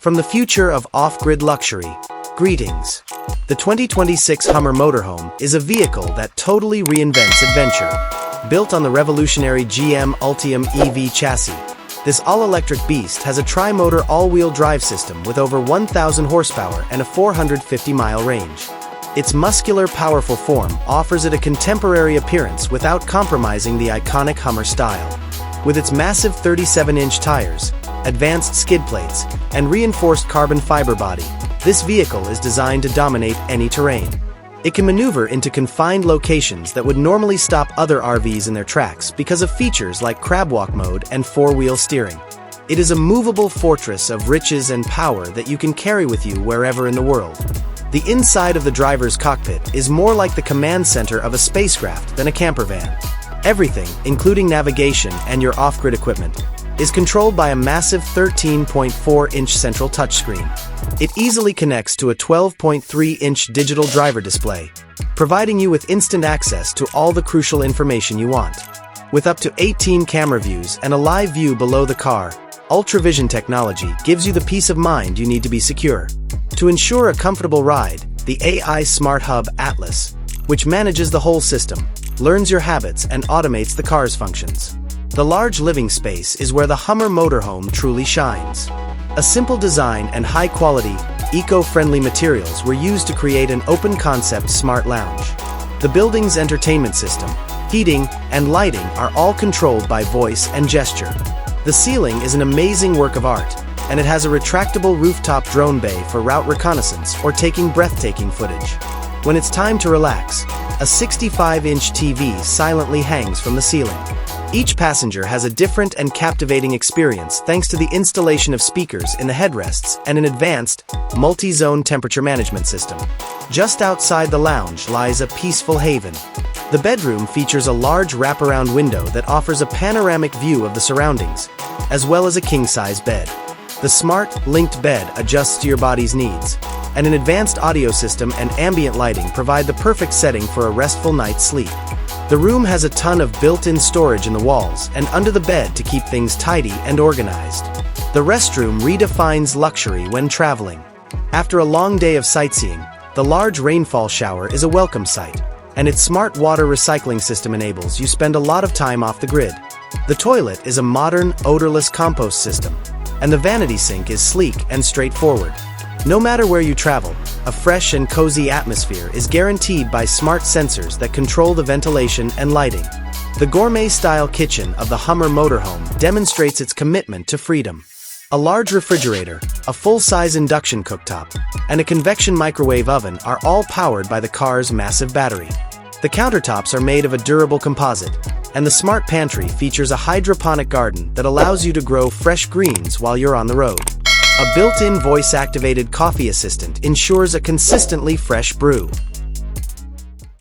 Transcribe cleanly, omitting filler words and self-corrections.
From the future of off-grid luxury, greetings. The 2026 Hummer Motorhome is a vehicle that totally reinvents adventure. Built on the revolutionary GM Ultium EV chassis, this all-electric beast has a tri-motor all-wheel drive system with over 1,000 horsepower and a 450-mile range. Its muscular, powerful form offers it a contemporary appearance without compromising the iconic Hummer style. With its massive 37-inch tires, advanced skid plates, and reinforced carbon fiber body, this vehicle is designed to dominate any terrain. It can maneuver into confined locations that would normally stop other RVs in their tracks because of features like CrabWalk mode and four-wheel steering. It is a movable fortress of riches and power that you can carry with you wherever in the world. The inside of the driver's cockpit is more like the command center of a spacecraft than a camper van. Everything, including navigation and your off-grid equipment, is controlled by a massive 13.4-inch central touchscreen. It easily connects to a 12.3-inch digital driver display, providing you with instant access to all the crucial information you want. With up to 18 camera views and a live view below the car, UltraVision technology gives you the peace of mind you need to be secure. To ensure a comfortable ride, the AI Smart Hub Atlas, which manages the whole system, learns your habits and automates the car's functions. The large living space is where the Hummer Motorhome truly shines. A simple design and high-quality, eco-friendly materials were used to create an open-concept smart lounge. The building's entertainment system, heating, and lighting are all controlled by voice and gesture. The ceiling is an amazing work of art, and it has a retractable rooftop drone bay for route reconnaissance or taking breathtaking footage. When it's time to relax, a 65-inch TV silently hangs from the ceiling. Each passenger has a different and captivating experience thanks to the installation of speakers in the headrests and an advanced, multi-zone temperature management system. Just outside the lounge lies a peaceful haven. The bedroom features a large wraparound window that offers a panoramic view of the surroundings, as well as a king-size bed. The smart, linked bed adjusts to your body's needs, and an advanced audio system and ambient lighting provide the perfect setting for a restful night's sleep. The room has a ton of built-in storage in the walls and under the bed to keep things tidy and organized. The restroom redefines luxury when traveling. After a long day of sightseeing, the large rainfall shower is a welcome sight, and its smart water recycling system enables you spend a lot of time off the grid. The toilet is a modern, odorless compost system, and the vanity sink is sleek and straightforward. No matter where you travel, a fresh and cozy atmosphere is guaranteed by smart sensors that control the ventilation and lighting. The gourmet-style kitchen of the Hummer Motorhome demonstrates its commitment to freedom. A large refrigerator, a full-size induction cooktop, and a convection microwave oven are all powered by the car's massive battery. The countertops are made of a durable composite, and the smart pantry features a hydroponic garden that allows you to grow fresh greens while you're on the road. A built-in voice-activated coffee assistant ensures a consistently fresh brew.